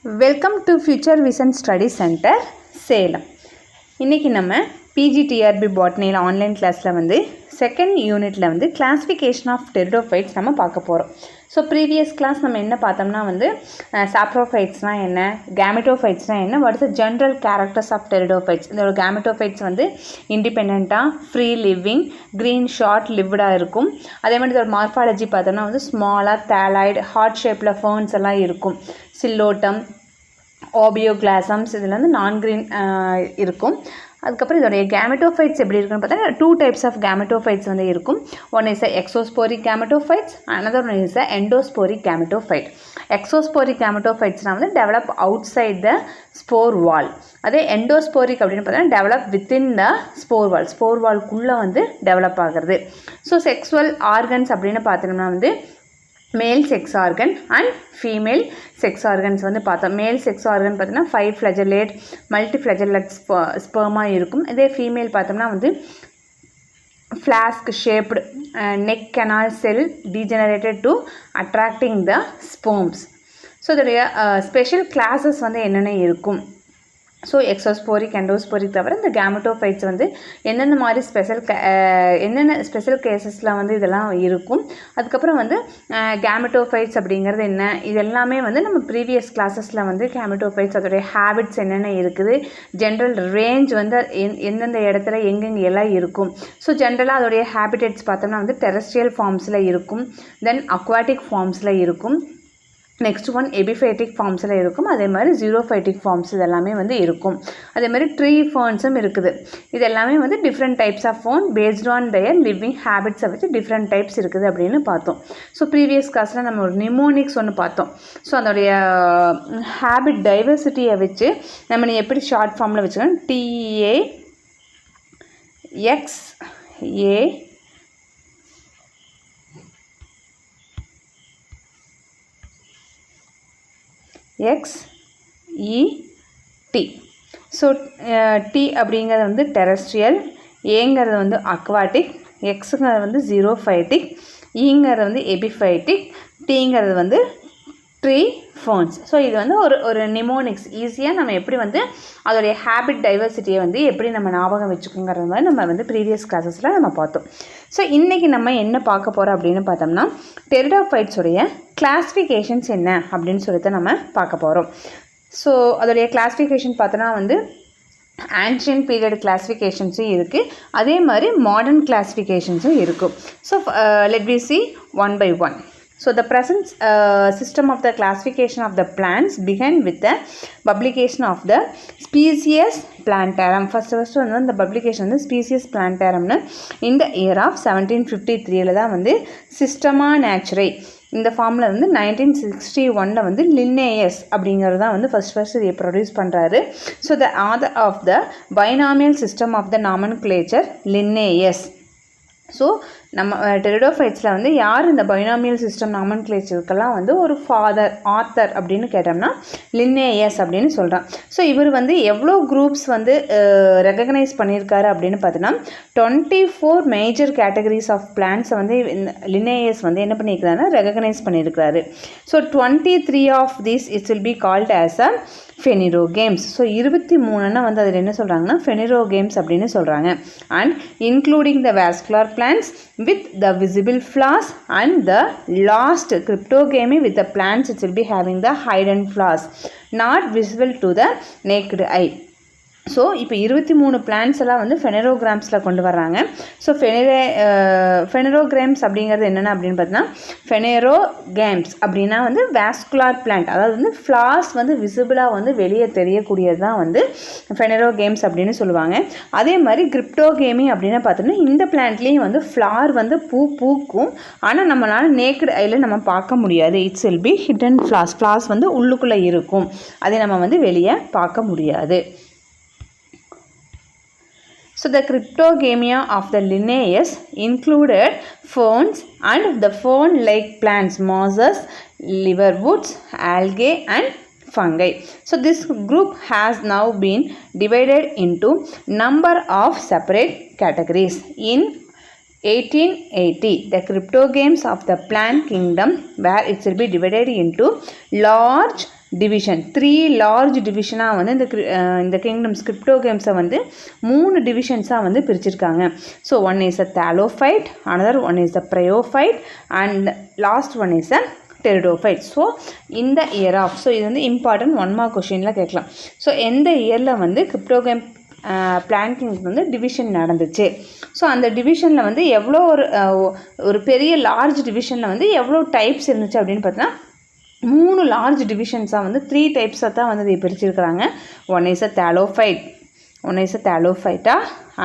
Welcome to Future Vision Study Center, Salem. இன்றைக்கி நம்ம PGTRB பாட்னியில் online கிளாஸில் வந்து செகண்ட் யூனிட்டில் வந்து கிளாஸிஃபிகேஷன் ஆஃப் டெரிடோஃபைட்ஸ் நம்ம பார்க்க போகிறோம். ஸோ ப்ரீவியஸ் கிளாஸ் நம்ம என்ன பார்த்தோம்னா வந்து சாப்ரோஃபைட்ஸ்னால் என்ன, கேமெட்டோஃபைட்ஸ்னால் என்ன, what is the general characters of pteridophytes. இதோட கேமெட்டோஃபைட்ஸ் வந்து இண்டிபெண்ட்டாக ஃப்ரீ லிவிங் க்ரீன் ஷார்ட் லிவ்டாக இருக்கும். அதே மாதிரி இதோட மார்ஃபாலஜி பார்த்தோம்னா வந்து ஸ்மாலாக தேலாய்டு ஹார்ட் ஷேப்பில் ஃபர்ன்ஸ் எல்லாம் இருக்கும். சில்லோட்டம் ஓபியோகிளாசம்ஸ் இதில் வந்து நான் கிரீன் இருக்கும். அதுக்கப்புறம் இதோடைய கேமெட்டோஃபைட்ஸ் எப்படி இருக்குன்னு பார்த்தா 2 டைப்ஸ் ஆஃப் கேமெட்டோஃபைட்ஸ் வந்து இருக்கும். One is exosporic gametophytes, another one is endosporic gametophyte. Exosporic கேமெட்டோஃபைட்ஸ்னால் வந்து develop outside the spore wall. அதே எண்டோஸ்போரிக் அப்படின்னு பார்த்தீங்கன்னா develop within the spore wall, spore வால்க்குள்ளே வந்து டெவலப் ஆகிறது. ஸோ செக்ஸுவல் ஆர்கன்ஸ் அப்படின்னு பார்த்தோம்னா வந்து மேல் sex organ and female sex organs வந்து பார்த்தோம். மேல் செக்ஸ் ஆர்கன் பார்த்தோம்னா 5 ஃப்ளஜலேட் மல்டி ஃப்ளஜலேட் ஸ்பெர்மாக இருக்கும். இதே ஃபீமேல் பார்த்தோம்னா வந்து flask shaped neck canal sell degenerated to attracting the sperms. So இதோடைய ஸ்பெஷல் கிளாஸஸ் வந்து என்னென்ன இருக்கும். ஸோ எக்ஸோஸ்போரிக் எண்டோஸ்போரிக் தவிர இந்த கேமெட்டோஃபைட்ஸ் வந்து என்னென்ன மாதிரி என்னென்ன ஸ்பெஷல் கேசஸில் வந்து இதெல்லாம் இருக்கும். அதுக்கப்புறம் வந்து கேமெட்டோஃபைட்ஸ் அப்படிங்கிறது என்ன, இது எல்லாமே வந்து நம்ம ப்ரீவியஸ் கிளாஸஸில் வந்து கேமெட்டோஃபைட்ஸ் அதோடைய ஹேபிட்ஸ் என்னென்ன இருக்குது, ஜென்ரல் ரேஞ்ச் வந்து எந்தெந்த இடத்துல எங்கெங்கே எல்லாம் இருக்கும். ஸோ ஜென்ரலாக அதோடைய ஹேபிட்டட்ஸ் பார்த்தோம்னா வந்து டெரஸ்ட்ரியல் ஃபார்ம்ஸில் இருக்கும், தென் அக்வாட்டிக் ஃபார்ம்ஸில் இருக்கும், நெக்ஸ்ட் ஒன் எபிஃபைட்டிக் ஃபார்ம்ஸில் இருக்கும், அதே மாதிரி ஜீரோஃபைட்டிக் ஃபார்ம்ஸ் இதெல்லாமே வந்து இருக்கும். அதே மாதிரி ட்ரீ ஃபர்ன்ஸும் இருக்குது. இது எல்லாமே வந்து different types of fern based on their living ஹேபிட்ஸை வச்சு டிஃப்ரெண்ட் டைப்ஸ் இருக்குது அப்படின்னு பார்த்தோம். ஸோ ப்ரீவியஸ் கிளாஸில் நம்ம ஒரு நிமோனிக்ஸ் ஒன்று பார்த்தோம். ஸோ அதோடைய ஹேபிட் டைவர்சிட்டியை வச்சு நம்ம எப்படி ஷார்ட் ஃபார்மில் வச்சுக்கணும், TAXA XET. ஸோ T அப்படிங்கிறது வந்து டெரஸ்ட்ரியல், ஏங்கிறது வந்து அக்வாட்டிக், எக்ஸுங்கிறது வந்து ஜீரோஃபைட்டிக், ஈங்கிறது வந்து எபிஃபைட்டிக், டீங்கிறது வந்து ட்ரீ ஃபர்ன்ஸ். ஸோ இது வந்து ஒரு நிமோனிக்ஸ் ஈஸியாக நம்ம எப்படி வந்து அதோடைய ஹேபிட் டைவர்சிட்டியை வந்து எப்படி நம்ம ஞாபகம் வச்சுக்கோங்கிறது மாதிரி நம்ம வந்து ப்ரீவியஸ் கிளாஸஸில் நம்ம பார்த்தோம். ஸோ இன்றைக்கி நம்ம என்ன பார்க்க போகிறோம் அப்படின்னு பார்த்தோம்னா டெரிடோஃபைட்ஸுடைய கிளாஸிஃபிகேஷன்ஸ் என்ன அப்படின்னு சொல்லிட்டு நம்ம பார்க்க போகிறோம். ஸோ அதோடைய கிளாஸிஃபிகேஷன் பார்த்தோன்னா வந்து ஆன்ஷியன்ட் பீரியட் கிளாஸிஃபிகேஷன்ஸும் இருக்குது, அதே மாதிரி மாடர்ன் கிளாஸிஃபிகேஷன்ஸும் இருக்கும். So let we see one by one. So the present system of the classification of the plants began with the publication of the Species Plantarum. First வந்து இந்த publication வந்து Species Plantarum in the year of 1753 தான் வந்து Systema Naturae இந்த ஃபார்மில் வந்து 1961 வந்து Linnaeus அப்படிங்கிறது தான் வந்து ஃபர்ஸ்ட் இதை ப்ரொடியூஸ் பண்ணுறாரு. So the author of the binomial system of the nomenclature Linnaeus. So நம்ம டெரிடோஃபைட்ஸில் வந்து யார் இந்த பைனாமியல் சிஸ்டம் நாமன்கிளேச்சருக்கெல்லாம் வந்து ஒரு ஆத்தர் அப்படின்னு கேட்டோம்னா லின்னேயஸ் அப்படின்னு சொல்கிறான். ஸோ இவர் வந்து எவ்வளோ குரூப்ஸ் வந்து ரெகக்னைஸ் பண்ணியிருக்காரு அப்படின்னு பார்த்தோன்னா 24 மேஜர் கேட்டகரிஸ் ஆஃப் பிளான்ட்ஸை வந்து லின்னேயஸ் வந்து என்ன பண்ணியிருக்கிறாருன்னா ரெகக்னைஸ் பண்ணியிருக்கிறாரு. So 23 of these it's will be called as a phanerogams. So 23 வந்து அதில் என்ன சொல்கிறாங்கன்னா ஃபெனிரோகேம்ஸ் அப்படின்னு சொல்கிறாங்க. And including the vascular plants with the visible flowers and the last cryptogamy with the plants it will be having the hidden flowers not visible to the naked eye. So இப்போ 23 plants எல்லாம் வந்து ஃபெனரோகிராம்ஸில் கொண்டு வர்றாங்க. So ஃபெனரோகிராம்ஸ் அப்படிங்கிறது என்னென்ன அப்படின்னு பார்த்தீங்கன்னா ஃபெனரோகேம்ஸ் அப்படின்னா வந்து வாஸ்குலார் பிளான்ட், அதாவது வந்து ஃப்ளார்ஸ் வந்து விசிபிளாக வந்து வெளியே தெரியக்கூடியது தான் வந்து ஃபெனரோகேம்ஸ் அப்படின்னு சொல்லுவாங்க. அதே மாதிரி கிரிப்டோகேமி அப்படின்னு பார்த்தோம்னா இந்த பிளான்ட்லேயும் வந்து ஃப்ளார் வந்து பூக்கும், ஆனால் நம்மளால் நேக்கட் ஐயில் நம்ம பார்க்க முடியாது. It's will B hidden flowers வந்து உள்ளுக்குள்ளே இருக்கும், அதை நம்ம வந்து வெளியே பார்க்க முடியாது. So the cryptogamia of the Linnaeus included ferns and the fern-like plants, mosses, liverwoods, algae and fungi. So this group has now been divided into number of separate categories. In 1880, the cryptogames of the plant kingdom where it will be divided into large division 3 large டிவிஷனாக வந்து இந்த kingdoms கிரிப்டோகேம்ஸை வந்து 3 டிவிஷன்ஸாக வந்து பிரிச்சிருக்காங்க. So one is a thallophyte, another one is a bryophyte and last one is a pteridophyte. So இந்த year of, so இது வந்து இம்பார்ட்டன்ட் 1 மார்க் கொஷினில் கேட்கலாம். ஸோ எந்த இயரில் வந்து கிரிப்டோகேம் பிளான்கிங் வந்து டிவிஷன் நடந்துச்சு, ஸோ அந்த டிவிஷனில் வந்து எவ்வளோ ஒரு பெரிய லார்ஜ் டிவிஷனில் வந்து எவ்வளோ டைப்ஸ் இருந்துச்சு அப்படின்னு பார்த்தீங்கன்னா 3 லார்ஜ் டிவிஷன்ஸாக வந்து 3 டைப்ஸாக தான் வந்து இதை பிரிச்சிருக்கிறாங்க. One is a thallophyta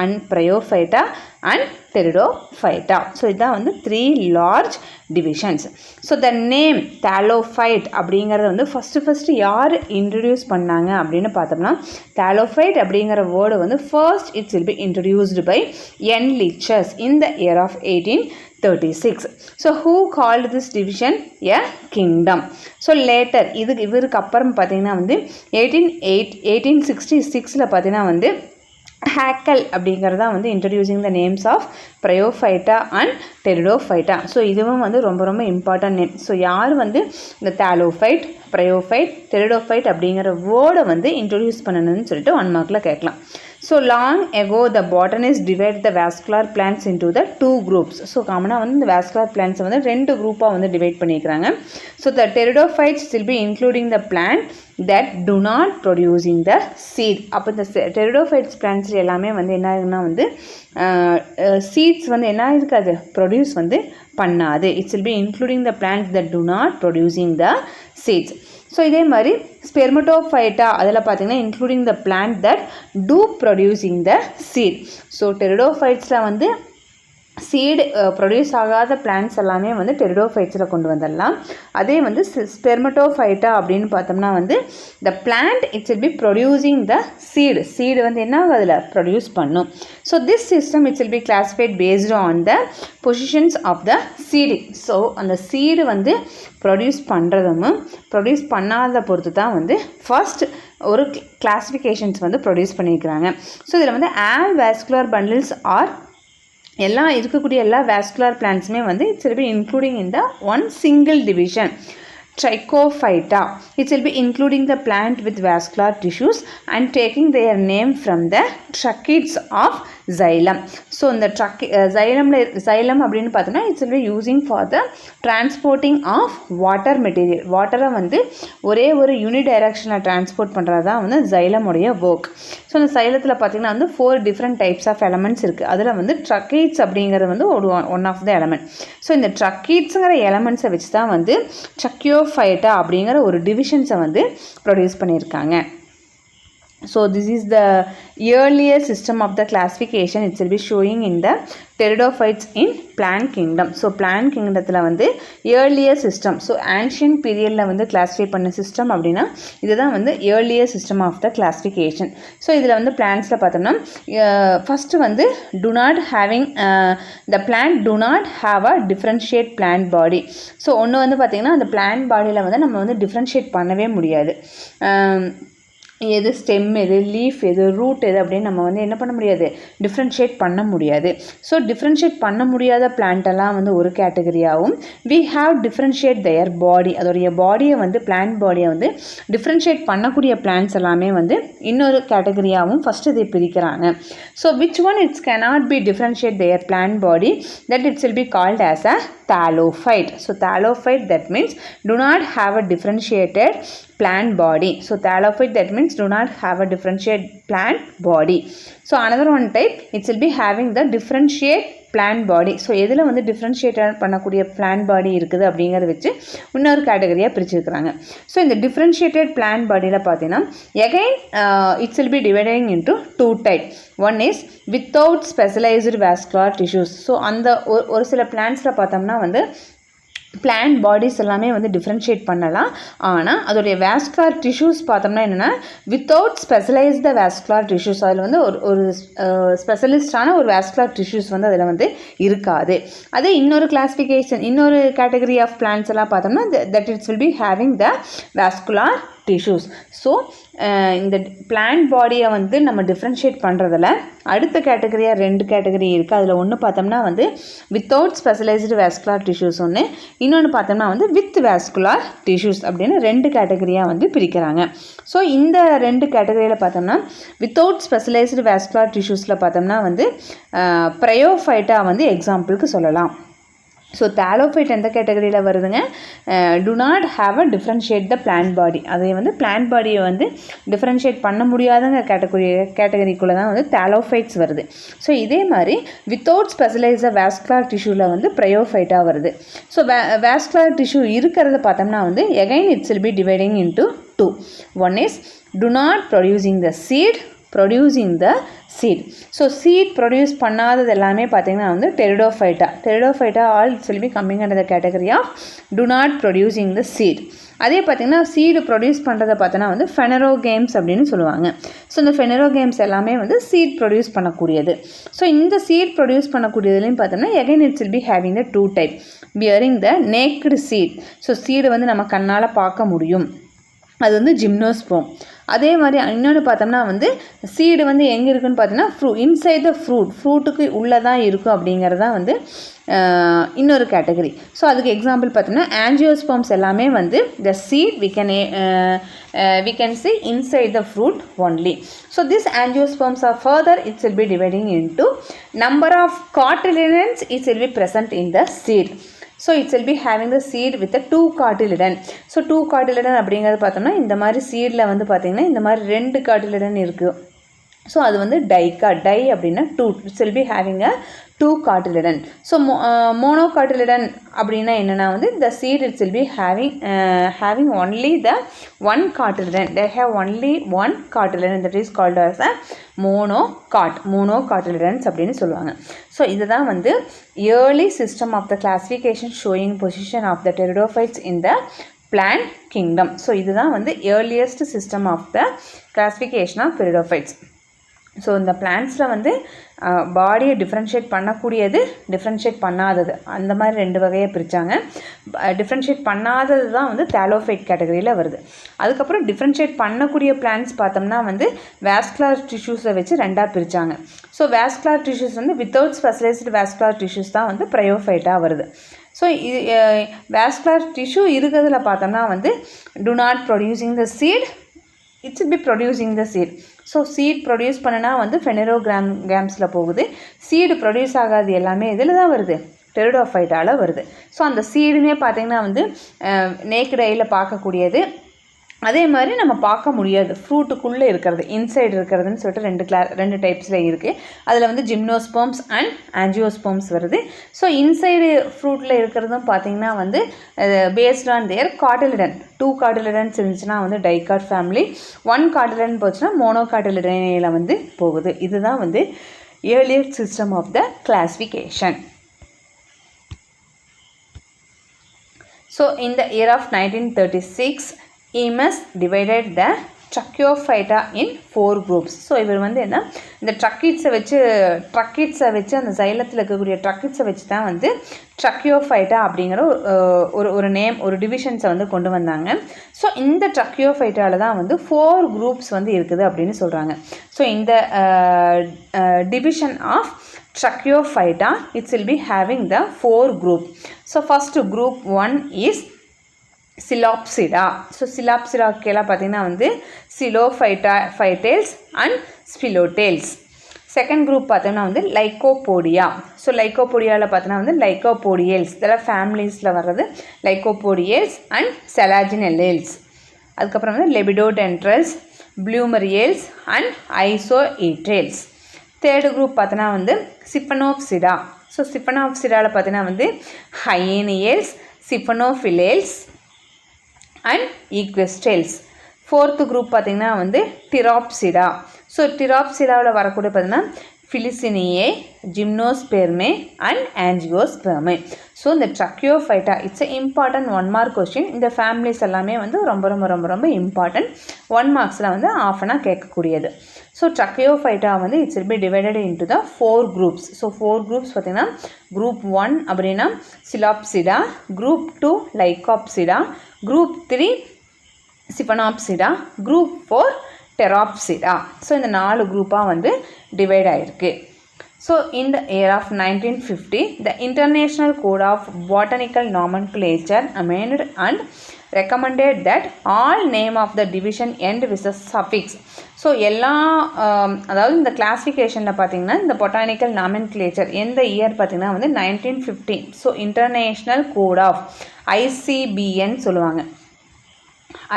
and bryophyta and pteridophyta. So இதுதான் வந்து 3 large divisions. So the name thallophyte அப்படிங்கிறத வந்து ஃபஸ்ட்டு யார் இன்ட்ரடியூஸ் பண்ணாங்க அப்படின்னு பார்த்தோம்னா, தாலோஃபைட் அப்படிங்கிற வேர்டு வந்து first it's will be introduced by Endlicher in the year of 1836. So who called this division a kingdom? So later இவருக்கு அப்புறம் பார்த்தீங்கன்னா வந்து 1866 பார்த்தீங்கன்னா வந்து ஹேக்கல் அப்படிங்கிறது தான் வந்து introducing the names of bryophyta and pteridophyta. So இதுவும் வந்து ரொம்ப ரொம்ப இம்பார்ட்டன்ட் நேம். ஸோ யார் வந்து இந்த தாலோஃபைட், ப்ரையோஃபைட், டெரிடோஃபைட் அப்படிங்கிற வேர்டை வந்து இன்ட்ரடியூஸ் பண்ணணும்னு சொல்லிட்டு 1 மார்க்கில் கேட்கலாம். So long ago the botanists divided the vascular plants into the 2 groups. So காமனாக வந்து இந்த vascular plants வந்து 2 குரூப்பாக வந்து டிவைட் பண்ணிக்கிறாங்க. So the pteridophytes will be including the plant that do not producing the seed. அப்போ இந்த pteridophytes plants எல்லாமே வந்து என்ன ஆகுதுன்னா வந்து சீட்ஸ் வந்து என்ன இருக்காது, ப்ரொடியூஸ் வந்து பண்ணாது. It's will be including the plants that do not producing the seeds. So இதே மாதிரி ஸ்பெர்மட்டோஃபைட்டா அதில் பார்த்தீங்கன்னா including the plant that do producing the seed. So டெரிடோஃபைட்ஸில் வந்து சீடு ப்ரொடியூஸ் ஆகாத பிளான்ட்ஸ் எல்லாமே வந்து டெரிடோஃபைட்ஸில் கொண்டு வந்துடலாம். அதே வந்து ஸ்பெர்மட்டோஃபைட்டா அப்படின்னு பார்த்தோம்னா வந்து the plant it's will be producing the seed வந்து என்ன ஆகும், அதில் ப்ரொடியூஸ் பண்ணும். So this system it's will be classified based on the positions of the seed. So அந்த சீடு வந்து ப்ரொடியூஸ் பண்ணுறதும் ப்ரொடியூஸ் பண்ணாத பொறுத்து தான் வந்து ஃபர்ஸ்ட் ஒரு கிளாஸிஃபிகேஷன்ஸ் வந்து ப்ரொடியூஸ் பண்ணியிருக்கிறாங்க. ஸோ இதில் வந்து ஆல் வாஸ்குலர் பண்டில்ஸ் ஆர் எல்லாம் இருக்கக்கூடிய எல்லா வாஸ்குலர் பிளான்ட்ஸுமே வந்து it's will be including in the one single division Trichophyta. It will be including the plant with vascular tissues and taking their name from the tracheids of xylem. So in the xylem அப்படின்னு பார்த்தோம்னா it's will be using for the transporting of water material. வாட்டரை வந்து ஒரே ஒரு யூனிடைரக்ஷனில் transport பண்ணுறது தான் வந்து xylem-உடைய work. So இந்த சைலத்தில் பார்த்தீங்கன்னா வந்து 4 டிஃப்ரெண்ட் டைப்ஸ் ஆஃப் எலமெண்ட்ஸ் இருக்குது. அதில் வந்து ட்ரக்கீட்ஸ் அப்படிங்கிறது வந்து one of the element. So இந்த ட்ரக்கீட்ஸுங்கிற எலமெண்ட்ஸை வச்சு தான் வந்து ட்ரக்கியோஃபைட்டா அப்படிங்கிற ஒரு டிவிஷன்ஸை வந்து ப்ரொடியூஸ் பண்ணியிருக்காங்க. So this is the earlier system of the classification. It will be showing in the pteridophytes in plant kingdom. So plant kingdomத்தில் வந்து earlier system. So ancient periodல வந்து classify பண்ண system அப்படின்னா இதுதான் வந்து earlier system of the classification. So இதில் வந்து plantsல பார்த்தோம்னா first வந்து do not having the plant do not have a differentiate plant body. So ஒன்று வந்து பார்த்தீங்கன்னா அந்த plant bodyல வந்து நம்ம வந்து differentiate பண்ணவே முடியாது. எது ஸ்டெம் எது, லீஃப் எது, ரூட் எது அப்படின்னு நம்ம வந்து என்ன பண்ண முடியாது, டிஃப்ரென்ஷியேட் பண்ண முடியாது. ஸோ டிஃப்ரென்ஷியேட் பண்ண முடியாத பிளான்ட்டெல்லாம் வந்து ஒரு கேட்டகரியாகவும், வி ஹாவ் டிஃப்ரென்ஷியேட் தயர் பாடி, அதோடைய பாடியை வந்து பிளான்ட் பாடியை வந்து டிஃப்ரென்ஷியேட் பண்ணக்கூடிய பிளான்ட்ஸ் எல்லாமே வந்து இன்னொரு கேட்டகரியாகவும் ஃபஸ்ட்டு இதை பிரிக்கிறாங்க. So which one it's cannot be differentiate their plant body, that it will be called as a thallophyte. So thallophyte that means do not have a differentiated plant body. So thallophyte that means do not have a differentiated plant body. So another one type it will be having the differentiate plant body. So எதில் வந்து differentiate பண்ணக்கூடிய plant பாடி இருக்குது அப்படிங்கிறத வச்சு இன்னொரு கேட்டகரியாக பிரிச்சுருக்கிறாங்க. So இந்த differentiated plant பாடியில் பார்த்தீங்கன்னா again it's will be dividing into 2 type. One is without specialised vascular tissues. So அந்த ஒரு சில பிளான்ட்ஸில் பார்த்தோம்னா வந்து பிளான்ட் பாடிஸ் எல்லாமே வந்து டிஃப்ரென்ஷியேட் பண்ணலாம். ஆனால் அதோடைய வாஸ்குலர் டிஷ்யூஸ் பார்த்தோம்னா என்னென்னா வித்தவுட் ஸ்பெஷலைஸ்டு வாஸ்குலர் டிஷ்யூஸ், அதில் வந்து ஒரு ஸ்பெஷலிஸ்டான ஒரு வாஸ்குலர் டிஷ்யூஸ் வந்து அதில் வந்து இருக்காது. அதே இன்னொரு கிளாஸிஃபிகேஷன் இன்னொரு கேட்டகரி ஆஃப் பிளான்ட்ஸ் எல்லாம் பார்த்தோம்னா that it's will be having the vascular tissues. So இந்த பிளான்ட் பாடியை வந்து நம்ம டிஃப்ரென்ஷியேட் பண்ணுறதில் அடுத்த கேட்டகரியாக 2 கேட்டகரி இருக்குது. அதில் ஒன்று பார்த்தோம்னா வந்து வித்தவுட் ஸ்பெஷலைஸ்டு வேஸ்குலார் டிஷ்யூஸ் ஒன்று, இன்னொன்று பார்த்தோம்னா வந்து வித் வேஸ்குலார் டிஷ்யூஸ் அப்படின்னு 2 கேட்டகரியாக வந்து பிரிக்கிறாங்க. ஸோ இந்த 2 கேட்டகரியில் பார்த்தோம்னா வித்தவுட் ஸ்பெஷலைஸ்டு வேஸ்குலார் டிஷ்யூஸில் பார்த்தோம்னா வந்து ப்ரையோஃபைட்டா வந்து எக்ஸாம்பிளுக்கு சொல்லலாம். ஸோ தாலோஃபைட் எந்த கேட்டகரியில் வருதுங்க? To not have a differentiate the plant பாடி. அதை வந்து பிளான்ட் பாடியை வந்து டிஃப்ரென்ஷியேட் பண்ண முடியாதுங்க கேட்டகரிக்குள்ளே தான் வந்து தாலோஃபைட்ஸ் வருது. ஸோ இதே மாதிரி வித்தவுட் ஸ்பெஷலைஸ்ட் வேஸ்குலார் டிஷ்யூவில் வந்து ப்ரையோஃபைட்டாக வருது. ஸோ வேஸ்குலார் டிஷ்யூ இருக்கிறத பார்த்தோம்னா வந்து again it's will be dividing into 2. One is do not producing the seed, producing the seed. So seed produce பண்ணாதது எல்லாமே பார்த்தீங்கன்னா வந்து pteridophyta all it's will be coming under the category of do not producing the seed. அதே பார்த்திங்கன்னா seed produce பண்ணுறதை பார்த்தோன்னா வந்து ஃபெனரோகேம்ஸ் அப்படின்னு சொல்லுவாங்க. ஸோ இந்த ஃபெனரோகேம்ஸ் எல்லாமே வந்து சீட் ப்ரொடியூஸ் பண்ணக்கூடியது. ஸோ இந்த சீட் ப்ரொடியூஸ் பண்ணக்கூடியதுலையும் பார்த்தோம்னா again it's will be having the 2 type, bearing the naked seed. So seed வந்து நம்ம கண்ணால் பார்க்க முடியும், அது வந்து ஜிம்னோஸ்போம். அதே மாதிரி இன்னொன்று பார்த்தோம்னா வந்து சீடு வந்து எங்கே இருக்குதுன்னு பார்த்தோன்னா இன்சைட் த ஃப்ரூட்டுக்கு உள்ளே தான் இருக்கும் அப்படிங்கிறது தான் வந்து இன்னொரு கேட்டகரி. ஸோ அதுக்கு எக்ஸாம்பிள் பார்த்தோம்னா ஆஞ்சியோஸ்போம்ஸ் எல்லாமே வந்து த seat we can see inside the fruit only. So this angiosperms are further it will be dividing into number of cotyledons it will be present in the seed. So it will be having the seed with the 2 cotyledon. So 2 cotyledon அப்படிங்கிறது பார்த்தோம்னா இந்த மாதிரி சீடில் வந்து பார்த்திங்கன்னா இந்த மாதிரி 2 cotyledon இருக்குது. So அது வந்து டை அப்படின்னா 2 it's will be having a 2 cotyledon. So monocotyledon அப்படின்னா என்னென்னா வந்து the seed it will be having only the 1 cotyledon. They have only 1 cotyledon that is called as a monocotyledons அப்படின்னு சொல்லுவாங்க. ஸோ இதுதான் வந்து early system of the classification showing position of the pteridophytes in the plant kingdom. So இதுதான் வந்து earliest system of the classification of pteridophytes. So இந்த பிளான்ட்ஸில் வந்து பாடியை differentiate பண்ணக்கூடியது, டிஃப்ரென்ஷியேட் பண்ணாதது, அந்த மாதிரி 2 வகையாக பிரித்தாங்க. டிஃப்ரென்ஷியேட் பண்ணாதது தான் வந்து தாலோஃபைட் கேட்டகரியில் வருது. அதுக்கப்புறம் டிஃப்ரென்ஷியேட் பண்ணக்கூடிய பிளான்ட்ஸ் பார்த்தோம்னா வந்து வேஸ்குலார் டிஷ்யூஸை வச்சு 2ஆக பிரித்தாங்க. ஸோ வேஸ்குலார் டிஷ்யூஸ் வந்து வித்தவுட் ஸ்பெஷலைஸ்டு வேஸ்குலார் டிஷ்யூஸ் தான் வந்து ப்ரையோஃபைட்டாக வருது. ஸோ இது வேஸ்குலார் டிஷ்யூ இருக்கிறதுல பார்த்தோம்னா வந்து do not producing the seed, it's be producing the seed. So seed produce பண்ணனா வந்து ஃபெனரோகிராம்ஸில் போகுது. சீடு ப்ரொடியூஸ் ஆகாது எல்லாமே இதில் தான் வருது, டெரிடோஃபைட்டால் வருது. ஸோ அந்த சீடுமே பார்த்திங்கன்னா வந்து நேக்கட் ஐயில் பார்க்கக்கூடியது, அதே மாதிரி நம்ம பார்க்க முடியாது ஃப்ரூட்டுக்குள்ளே இருக்கிறது, இன்சைடு இருக்கிறதுன்னு சொல்லிட்டு 2 டைப்ஸில் இருக்குது. அதில் வந்து ஜிம்னோஸ்போம்ஸ் அண்ட் ஆஞ்சியோஸ்போம்ஸ் வருது. ஸோ இன்சைடு ஃப்ரூட்டில் இருக்கிறதும் பார்த்திங்கன்னா வந்து based on their cotyledon. 2 cotyledons இருந்துச்சுன்னா வந்து டைகாட் ஃபேமிலி, 1 காட்டிலிடன் போச்சுன்னா மோனோகாட்டிலிடனில் வந்து போகுது. இதுதான் வந்து earlier system of the classification. So in the year of 1936, Eames divided the Trachyophyta in 4 groups. So இவர் வந்து என்ன, இந்த ட்ரக்கிட்ஸை வச்சு அந்த சைலத்தில் இருக்கக்கூடிய ட்ரக்கிட்ஸை வச்சு தான் வந்து ட்ரக்கியோஃபைட்டா அப்படிங்கிற ஒரு நேம், ஒரு டிவிஷன்ஸை வந்து கொண்டு வந்தாங்க. ஸோ இந்த ட்ரக்கியோஃபைட்டாவில் தான் வந்து 4 குரூப்ஸ் வந்து இருக்குது அப்படின்னு சொல்கிறாங்க. ஸோ இந்த division of Trachyophyta it will be having the 4 group. So first group 1 is Silopsida. So Silopsida கேலாம் பார்த்தீங்கன்னா வந்து Silophytales and Spilotales. Second group பார்த்தோம்னா வந்து லைக்கோபோடியா. ஸோ லைக்கோபோடியாவில் பார்த்தோன்னா வந்து லைக்கோபோடியல்ஸ், இதெல்லாம் ஃபேமிலிஸில் வர்றது லைக்கோபோடியல்ஸ் அண்ட் செலாஜினெல்ஸ். அதுக்கப்புறம் வந்து லெபிடோடென்ட்ரல்ஸ், ப்ளூமரியல்ஸ் அண்ட் ஐசோஈட்ரேல்ஸ். தேர்டு குரூப் பார்த்தோன்னா வந்து சிஃபனோப்சிடா. ஸோ சிஃபனோப்சிடாவில் பார்த்தீங்கன்னா வந்து ஹையேனியல்ஸ், சிஃபனோஃபிலேல்ஸ் அண்ட் ஈக்வெஸ்டேல்ஸ். ஃபோர்த்து குரூப் பார்த்திங்கன்னா வந்து டிராப்சிடா. ஸோ டிராப்சிடாவில் வரக்கூடிய பார்த்திங்கன்னா ஃபிலிசினியே, ஜிம்னோஸ்பெர்மே அண்ட் ஆஞ்சியோஸ்பெர்மே. ஸோ இந்த ட்ரக்கியோஃபைட்டா it's a important 1 mark question. இந்த ஃபேமிலிஸ் எல்லாமே வந்து ரொம்ப இம்பார்ட்டன்ட், 1 மார்க்ஸில் வந்து ஆஃபனாக கேட்கக்கூடியது. ஸோ ட்ரக்கியோஃபைட்டா வந்து it's will B divided into the 4 groups. So 4 groups பார்த்திங்கன்னா குரூப் 1 அப்படின்னா சிலாப்சிடா, குரூப் 2 லைக்காப்சிடா, குரூப் 3 சிஃபனாப்சிடா, குரூப் 4 டெராப்சிடா. ஸோ இந்த 4 குரூப்பாக வந்து டிவைட் ஆகிருக்கு. So in the year of 1950, the International Code of Botanical Nomenclature amended and recommended that all name of the division end with a suffix. So எல்லா அதாவது இந்த கிளாஸிஃபிகேஷனில் பார்த்திங்கன்னா இந்த பொட்டானிக்கல் நாமென்க்ளேச்சர் எந்த இயர் பார்த்திங்கன்னா வந்து 1915. So international code of ICBN சொல்லுவாங்க,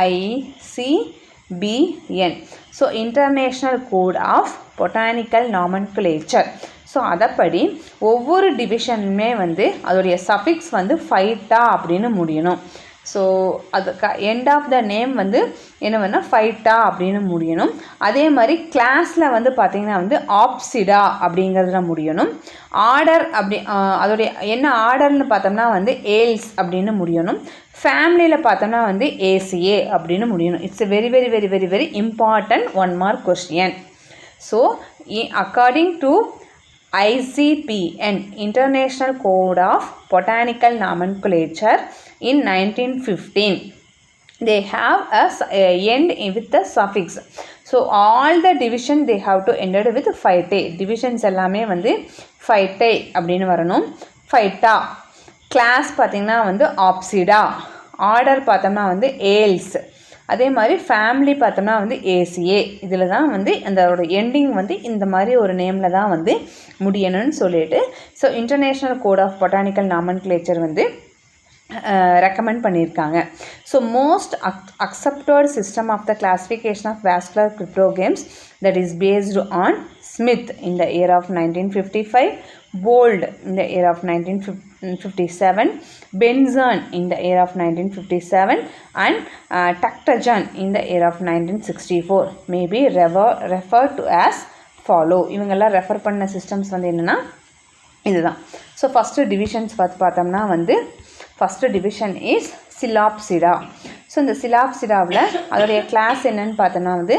ICBN. So international code of botanical nomenclature. So அதைப்படி ஒவ்வொரு டிவிஷனுமே வந்து அதோடைய சஃபிக்ஸ் வந்து ஃபைட்டா அப்படின்னு முடியணும். ஸோ அதுக்கு எண்ட் ஆஃப் த நேம் வந்து என்ன வேணால் ஃபைட்டா அப்படின்னு முடியணும். அதே மாதிரி கிளாஸில் வந்து பார்த்திங்கன்னா வந்து ஆப்சிடா அப்படிங்கிறதுல முடியணும். ஆர்டர் அப்படி அதோடைய என்ன ஆர்டர்னு பார்த்தோம்னா வந்து ஏல்ஸ் அப்படின்னு முடியணும். ஃபேமிலியில் பார்த்தோம்னா வந்து ACA அப்படின்னு முடியணும். It's very very very very very important 1 mark question. So according to ICBN, International Code of Botanical Nomenclature, in 1915, they have a end with the suffix. So all the division they have to ended with phytae. Divisions எல்லாமே வந்து phytae அப்படின்னு வரணும். phyta. Class பார்த்திங்கன்னா வந்து ஆப்சிடா. Order பார்த்தோம்னா வந்து else. அதே மாதிரி ஃபேமிலி பார்த்தோம்னா வந்து ACA. இதில் தான் வந்து அதோட எண்டிங் வந்து இந்த மாதிரி ஒரு நேமில் தான் வந்து முடியணும்னு சொல்லிட்டு so international code of botanical nomenclature வந்து ரெக்கமெண்ட் பண்ணியிருக்காங்க. So most accepted system of the classification of vascular cryptogams that is based on Smith in the year of 1955, Bold in the year of 1957, Benson in the year of 1957, and Takhtajan in the year of 1964 may be referred to as follow. இவங்கெல்லாம் refer பண்ண systems வந்து என்னென்னா இதுதான். So first divisions பார்த்தோம்னா வந்து first division is சிலாப்சிடா. So இந்த சிலாப்சிடாவில் அதோடைய class என்னன்னு பார்த்தோம்னா வந்து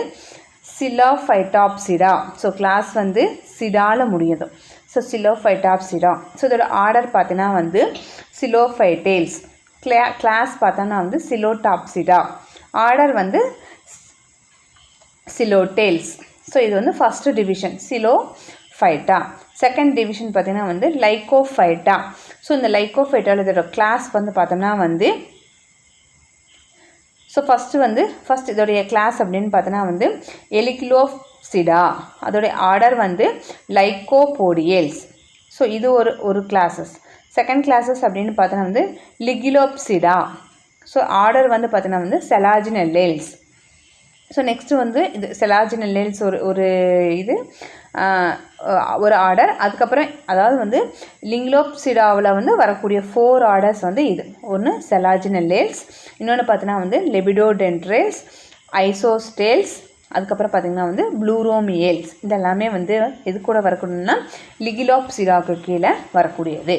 சிலோஃபைட்டாப்சிடா. ஸோ கிளாஸ் வந்து சிடாவில் முடியுது. ஸோ சிலோஃபைட்டாப்சிடா. ஸோ இதோட ஆர்டர் பார்த்தீங்கன்னா வந்து சிலோஃபைட்டேல்ஸ். கிளாஸ் பார்த்தோம்னா வந்து சிலோடாப்சிடா. ஆர்டர் வந்து சிலோடேல்ஸ். ஸோ இது வந்து ஃபஸ்ட்டு டிவிஷன் சிலோஃபைட்டா. செகண்ட் டிவிஷன் பார்த்திங்கன்னா வந்து லைக்கோஃபைட்டா. ஸோ இந்த லைக்கோஃபைட்டாவில் இதோட கிளாஸ் வந்து பார்த்தோம்னா வந்து ஸோ ஃபஸ்ட் இதோடைய கிளாஸ் அப்படின்னு பார்த்தோன்னா வந்து எலிக்லோப்சிடா. அதோடைய ஆர்டர் வந்து லைக்கோபோடியல்ஸ். ஸோ இது ஒரு கிளாஸஸ். செகண்ட் கிளாஸஸ் அப்படின்னு பார்த்தோன்னா வந்து லிகிலோப்சிடா. ஸோ ஆர்டர் வந்து பார்த்தோன்னா வந்து செலாஜினெல்லேல்ஸ். ஸோ நெக்ஸ்ட்டு வந்து இது செலாஜினெல்லேல்ஸ் ஒரு இது ஒரு ஆர்டர். அதுக்கப்புறம் அதாவது வந்து லிங்லோப்சிடாவில் வந்து வரக்கூடிய 4 ஆர்டர்ஸ் வந்து இது. ஒன்று செலாஜினெல்லேல்ஸ், இன்னொன்று பார்த்தீங்கன்னா வந்து லெபிடோடென்ட்ரேல்ஸ், ஐசோஸ்டேல்ஸ், அதுக்கப்புறம் பார்த்திங்கன்னா வந்து ப்ளூரோமியேல்ஸ். இதெல்லாமே வந்து எது கூட வரக்கூடியதுன்னா லிகிலோப்சிடாவுக்கு கீழே வரக்கூடியது.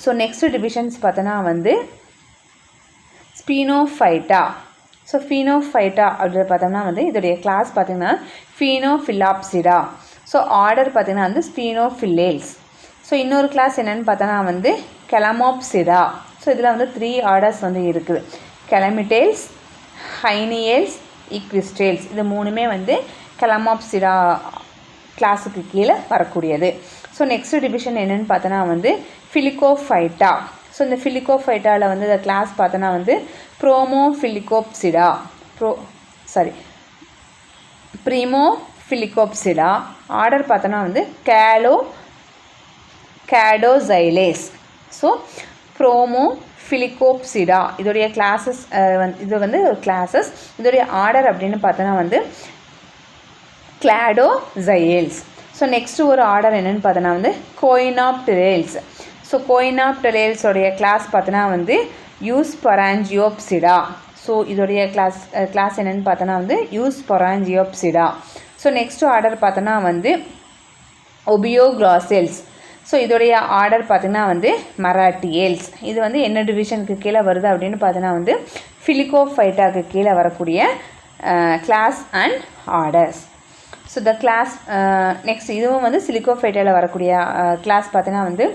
ஸோ நெக்ஸ்ட்டு டிவிஷன்ஸ் பார்த்தோன்னா வந்து ஸ்பீனோஃபைட்டா. ஸோ ஃபீனோஃபைட்டா அப்படின்னு பார்த்தோம்னா வந்து இதோடைய கிளாஸ் பார்த்திங்கன்னா ஃபீனோஃபிலாப்சிடா. ஸோ ஆர்டர் பார்த்திங்கன்னா வந்து ஸ்பீனோஃபில்லேல்ஸ். ஸோ இன்னொரு கிளாஸ் என்னென்னு பார்த்தோன்னா வந்து கெலமோப்சிடா. ஸோ இதில் வந்து 3 ஆர்டர்ஸ் வந்து இருக்குது. கெலமிட்டேல்ஸ், ஹைனியேல்ஸ், ஈக்விஸ்டேல்ஸ். இது 3மே வந்து கெலமோப்சிடா கிளாஸுக்கு கீழே வரக்கூடியது. ஸோ நெக்ஸ்ட் டிவிஷன் என்னென்னு பார்த்தோன்னா வந்து ஃபிலிகோஃபைட்டா. ஸோ இந்த ஃபிலிகோஃபைட்டாவில் வந்து இந்த கிளாஸ் பார்த்தோன்னா வந்து ப்ரோமோஃபிலிகோப்சிடா. ப்ரீமோஃபிலிகோப்சிடா. ஆர்டர் பார்த்தோன்னா வந்து கேடோசைலேஸ். ஸோ ப்ரோமோஃபிலிகோப்சிடா இதோடைய கிளாஸஸ் இது வந்து கிளாஸஸ். இதோடைய ஆர்டர் அப்படின்னு பார்த்தோன்னா வந்து கிளாடோசைலேஸ். ஸோ நெக்ஸ்ட்டு ஒரு ஆர்டர் என்னென்னு பார்த்தோன்னா வந்து கோயினாப்டெரேல்ஸ். ஸோ கோயினாப்டெரேல்ஸோடைய கிளாஸ் பார்த்தோன்னா வந்து யூஸ்பொராஞ்சியோப்சிடா. ஸோ இதோடைய கிளாஸ் என்னென்னு பார்த்தோன்னா வந்து யூஸ்பொராஞ்சியோப்சிடா. ஸோ நெக்ஸ்ட்டு ஆர்டர் பார்த்தோன்னா வந்து ஒபியோக்ளாசெல்ஸ். ஸோ இதோடைய ஆர்டர் பார்த்திங்கன்னா வந்து மராட்டியேல்ஸ். இது வந்து என்ன டிவிஷனுக்கு கீழே வருது அப்படின்னு பார்த்தோன்னா வந்து ஃபிலிகோஃபைட்டாக்கு கீழே வரக்கூடிய class and orders. So the class next இதுவும் வந்து சிலிகோஃபைட்டாவில் வரக்கூடிய கிளாஸ் பார்த்தீங்கன்னா வந்து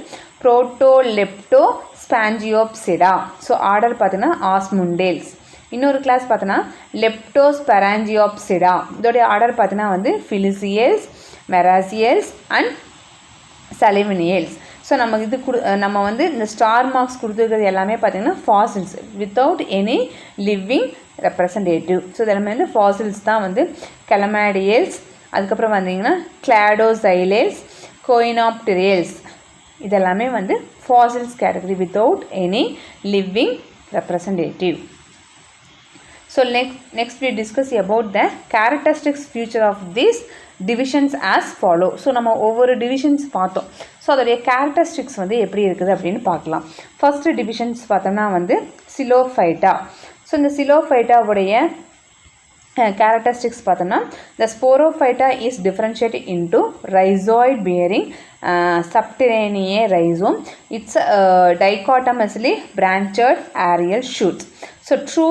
புரோட்டோலெப்டோ ஸ்பாஞ்சியோப்சிடா. ஸோ ஆர்டர் பார்த்தீங்கன்னா ஆஸ்முண்டேல்ஸ். இன்னொரு கிளாஸ் பார்த்தோன்னா லெப்டோஸ்பெராஞ்சியோப்சிடா. இதோடைய ஆர்டர் பார்த்தீங்கன்னா வந்து ஃபிலிசியல்ஸ், மெராசியல்ஸ் அண்ட் சலிவினியல்ஸ். ஸோ நம்ம வந்து இந்த ஸ்டார் மார்க்ஸ் கொடுத்துருக்கிறது எல்லாமே பார்த்திங்கன்னா fossils without any living representative. So இதெல்லாமே வந்து ஃபாசில்ஸ் தான் வந்து கெலமேடியல்ஸ், அதுக்கப்புறம் வந்தீங்கன்னா கிளாடோசைலேல்ஸ், கோயினாப்டிரியல்ஸ், இதெல்லாமே வந்து fossils category without any living representative. So next we discuss about the characteristics feature of these divisions as follow. So நம்ம ஒவ்வொரு டிவிஷன்ஸ் பார்த்தோம். ஸோ அதோடைய கேரக்டரிஸ்டிக்ஸ் வந்து எப்படி இருக்குது அப்படின்னு பார்க்கலாம். ஃபர்ஸ்ட் டிவிஷன்ஸ் பார்த்தோம்னா வந்து சிலோஃபைட்டா. ஸோ இந்த சிலோஃபைட்டாவுடைய characteristics பார்த்தோம்னா the sporophyta is differentiated into rhizoid bearing subterranean rhizome. It's dichotomously branched aerial shoots. So true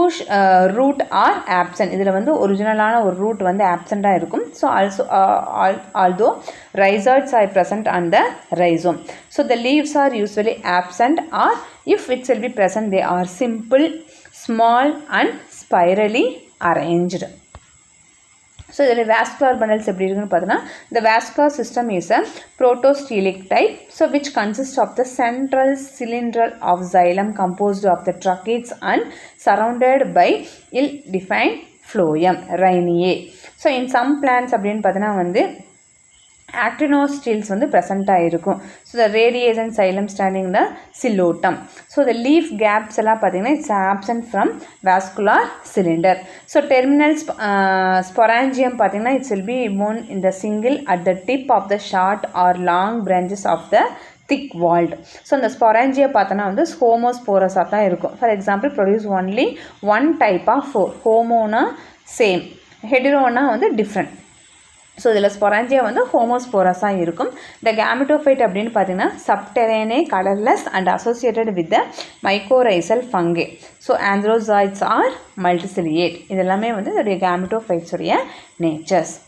root are absent. இதில் வந்து ஒரிஜினலான ஒரு ரூட் வந்து ஆப்சண்ட்டாக இருக்கும். So although rhizoids are present on the rhizome. So the leaves are usually absent, or if it will be present they are simple, small and spirally arranged. So இதில் vascular bundles எப்படி இருக்குன்னு பார்த்தோன்னா the vascular system is a protostelic type, so which consists of the central cylindre of xylem composed of the tracheids and surrounded by ill-defined phloem rhiniae. So in some plants அப்படின்னு பார்த்தோன்னா வந்து actinosteles வந்து ப்ரெசண்ட்டாக இருக்கும். So the radius and xylem standing the Psilotum. So the leaf gaps எல்லாம் பார்த்தீங்கன்னா it's absent from vascular cylinder. So terminal sporangium பார்த்தீங்கன்னா it's will be borne in the single at the tip of the short or long branches of the thick walled. So அந்த ஸ்பொராஞ்சியை பார்த்தோன்னா வந்து ஹோமோஸ்போரஸாக தான் இருக்கும். For example produce only one type of spore. ஹோமோனா same, ஹெடிரோனா வந்து டிஃப்ரெண்ட். ஸோ இதில் ஸ்பொராஞ்சியா வந்து ஹோமோஸ்போரஸாக இருக்கும். த கேமெட்டோஃபைட் அப்படின்னு பார்த்தீங்கன்னா subterranean, colourless and associated with the mycorrhizal fungi. So antherozoids are multiciliate. இதெல்லாமே வந்து இதோடைய கேமெட்டோஃபைட்ஸுடைய நேச்சர்ஸ்.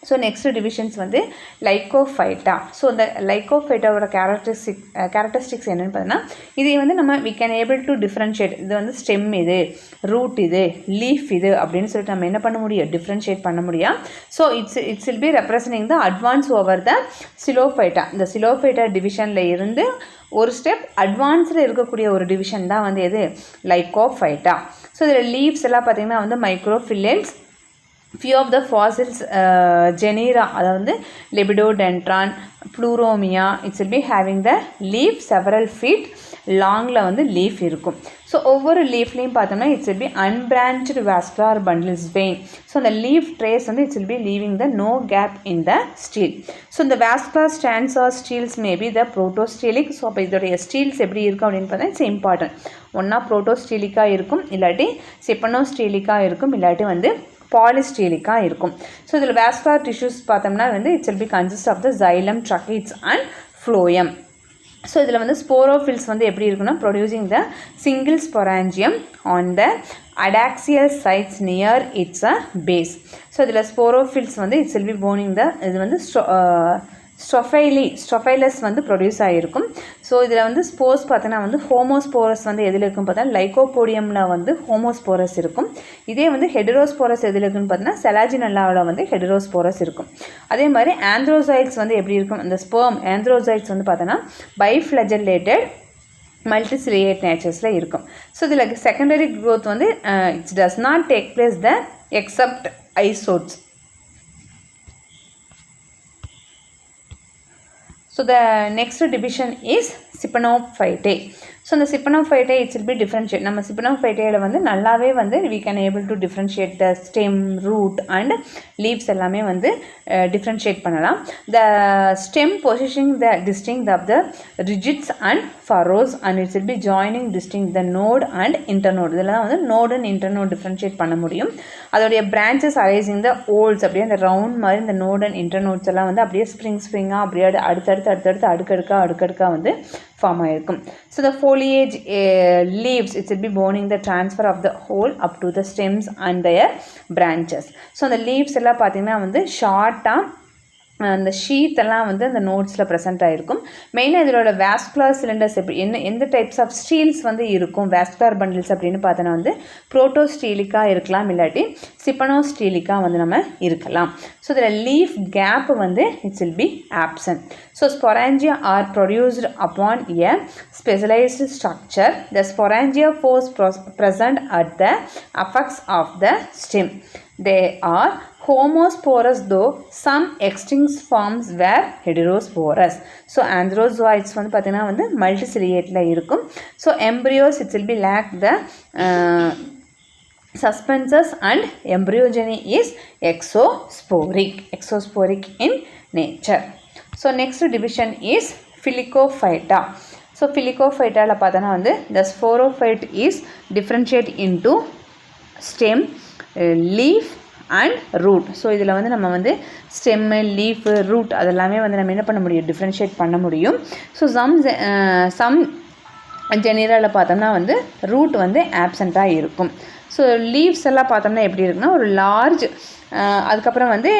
ஸோ நெக்ஸ்ட் டிவிஷன்ஸ் வந்து லைக்கோஃபைட்டா. ஸோ இந்த லைக்கோஃபைட்டாவோட கேரக்டரிஸ்டிக்ஸ் என்னென்னு பார்த்தீங்கன்னா இதை வந்து நம்ம we can able to differentiate. இது வந்து ஸ்டெம் இது, ரூட் இது, லீஃப் இது அப்படின்னு சொல்லிட்டு நம்ம என்ன பண்ண முடியும், டிஃப்ரென்ஷியேட் பண்ண முடியும். So it's will be representing the advance over the Psilophyta. இந்த சிலோஃபைட்டா டிவிஷனில் இருந்து ஒரு ஸ்டெப் அட்வான்ஸில் இருக்கக்கூடிய ஒரு டிவிஷன் தான் வந்து எது, லைக்கோஃபைட்டா. ஸோ இதில் லீவ்ஸ் எல்லாம் பார்த்திங்கன்னா வந்து மைக்ரோஃபில்லன்ஸ். few of the fossils genera அதாவது lepidodendron, pluromia, it will be having the leaf several feet longல வந்து லீஃப் இருக்கும். ஸோ ஒவ்வொரு லீஃப்லேயும் பார்த்தோம்னா it's will be unbranched vascular bundles vein. So அந்த லீஃப் ட்ரேஸ் வந்து it's will be leaving the no gap in the stele. So இந்த vascular strands are steles maybe the protostelic. So அப்போ இதோடைய Steeles எப்படி இருக்கும் அப்படின்னு பார்த்தா இட்ஸ் இம்பார்ட்டன்ட். ஒன்றா ப்ரோட்டோஸ்டீலிக்காக இருக்கும், இல்லாட்டி சிப்பனோஸ்டீலிக்காக இருக்கும், இல்லாட்டி வந்து பாலிஸ்டீலிக்காக இருக்கும். ஸோ இதில் வாஸ்குலர் டிஷ்யூஸ் பார்த்தோம்னா வந்து it's will be consist of the xylem, tracheids and phloem. So இதில் வந்து ஸ்போரோஃபில்ஸ் வந்து எப்படி இருக்குன்னா producing the single sporangium on the adaxial sides near its a base. So இதில் ஸ்போரோஃபில்ஸ் வந்து it's will be boning the இது வந்து ஸ்டொஃபைலஸ் வந்து ப்ரொடியூஸ் ஆகிருக்கும். ஸோ இதில் வந்து ஸ்போர்ஸ் பார்த்தோன்னா வந்து ஹோமோஸ்போரஸ் வந்து எதில் இருக்குன்னு பார்த்தா லைக்கோபோடியமில் வந்து ஹோமோஸ்போரஸ் இருக்கும். இதே வந்து ஹெட்ரோஸ்போரஸ் எதில் இருக்குன்னு பார்த்தீங்கன்னா செலாஜினல்லாவில் வந்து ஹெட்ரோஸ்போரஸ் இருக்கும். அதே மாதிரி ஆந்த்ரோசாய்ட்ஸ் வந்து எப்படி இருக்கும், அந்த ஸ்பெர்ம் ஆந்த்ரோசாய்ட்ஸ் வந்து பார்த்தோன்னா பைஃப்ளஜெல்லேட்டட் மல்டிசிலியேட் நேச்சர்ஸில் இருக்கும். ஸோ இதில் செகண்டரி க்ரோத் வந்து it's does not take place the except Isoetes. So the next division is Sippanophytae. So இந்த Sphenophytae it's will be differentiate. நம்ம சிப்பனோஃபைட்டேயில் வந்து நல்லாவே வந்து we can able to differentiate the stem, root and leaves எல்லாமே வந்து differentiate பண்ணலாம். The stem positioning the distinct of the ridges and furrows and it's will be joining distinct the node and internode. இதெல்லாம் வந்து note and internode differentiate பண்ண முடியும். அதோடைய branches arising த Volks அப்படியே அந்த ரவுண்ட் மாதிரி இந்த நோட் அண்ட் இன்டர்நோட்ஸ் எல்லாம் வந்து அப்படியே ஸ்ப்ரிங்காக அப்படியே அடுத்தடுத்து அடுக்கடுக்காக வந்து ஃபார்ம் ஆகிருக்கும். So the foliage leaves it will be boning the transfer of the whole up to the stems and their branches. So அந்த லீவ்ஸ் எல்லாம் பார்த்தீங்கன்னா வந்து ஷார்ட்டாக அந்த ஷீத்தெல்லாம் வந்து அந்த நோட்ஸில் ப்ரெசென்ட் ஆகிருக்கும். மெயினாக இதோட வேஸ்குலர் சிலிண்டர்ஸ் எப்படி எந்த டைப்ஸ் ஆஃப் ஸ்டீல்ஸ் வந்து இருக்கும் வேஸ்குலர் பண்டில்ஸ் அப்படின்னு பார்த்தோன்னா வந்து புரோட்டோஸ்டீலிக்கா இருக்கலாம், இல்லாட்டி சிப்பனோஸ்டீலிக்கா வந்து நம்ம இருக்கலாம். ஸோ இதில் லீஃப் கேப் வந்து it's will B absent. So sporangia R produced upon a specialised structure. The sporangia force present at the apex of the stem. They are homosporous, though some extinct forms were heterosporous. So anthrozoids வந்து பார்த்தீங்கன்னா வந்து மல்டிசிலியேட்டில் இருக்கும். So embryos it will be lack the suspensions and embryogeny is exosporic in nature. So next division is Filicophyta. So Filicophyta பார்த்தோன்னா வந்து the sporophyte is differentiate into stem, leaf and root. So இதில் வந்து நம்ம வந்து stem, leaf, root அதெல்லாமே வந்து நம்ம என்ன பண்ண முடியும், டிஃப்ரென்ஷியேட் பண்ண முடியும். ஸோ சம் ஜெனரலில் பார்த்தோம்னா வந்து ரூட் வந்து ஆப்சண்ட்டாக இருக்கும். ஸோ லீவ்ஸ் எல்லாம் பார்த்தோம்னா எப்படி இருக்குன்னா ஒரு லார்ஜ், அதுக்கப்புறம் வந்து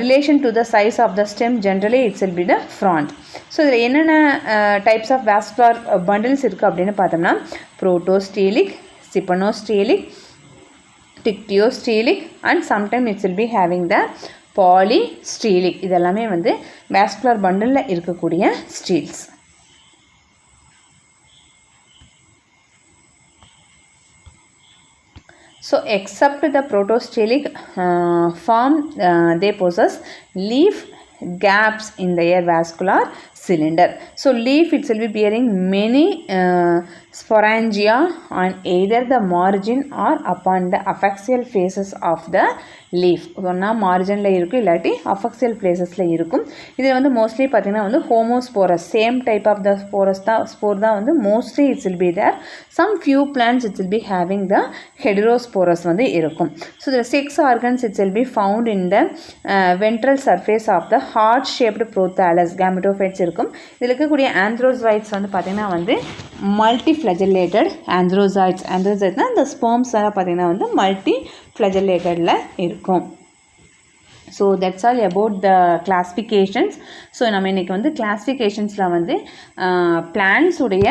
relation to the size of the stem generally it's will be the frond. So இதில் என்னென்ன டைப்ஸ் ஆஃப் வாஸ்குலர் பண்டில்ஸ் இருக்குது அப்படின்னு பார்த்தோம்னா protostelic, siphonostelic, dictyostelic and sometime it's will be having the polystelic. இதெல்லாமே வந்து வாஸ்குலர் பண்டிலில் இருக்கக்கூடிய steles. So except the protostelic form, they possess leaf gaps in their vascular cylinder. So leaf it will be bearing many sporangia on either the margin or upon the apexial faces of the leaf. ஒன்றா மார்ஜினில் இருக்கும், இல்லாட்டி அஃபெக்சியல் பிளேசஸில் இருக்கும். இதில் வந்து mostly பார்த்திங்கன்னா வந்து homosporous same type of the spore தான் வந்து mostly it's will be there. Some few plants it's will be having the heterosporous வந்து இருக்கும். ஸோ இதில் 6 organs it's will be found in the ventral surface of the heart shaped prothallus gametophytes இருக்கும். இதில் இருக்கக்கூடிய ஆந்த்ரோசாய்ட்ஸ் வந்து பார்த்திங்கன்னா வந்து multiflagellated anthrozoids. Anthrozoidsனா இந்த ஸ்பெர்ம்ஸ் எல்லாம் பார்த்திங்கன்னா வந்து multiflagellated இருக்கும். So that's all about the classifications. So நம்ம இன்றைக்கி வந்து கிளாஸிஃபிகேஷன்ஸில் வந்து பிளான்ஸுடைய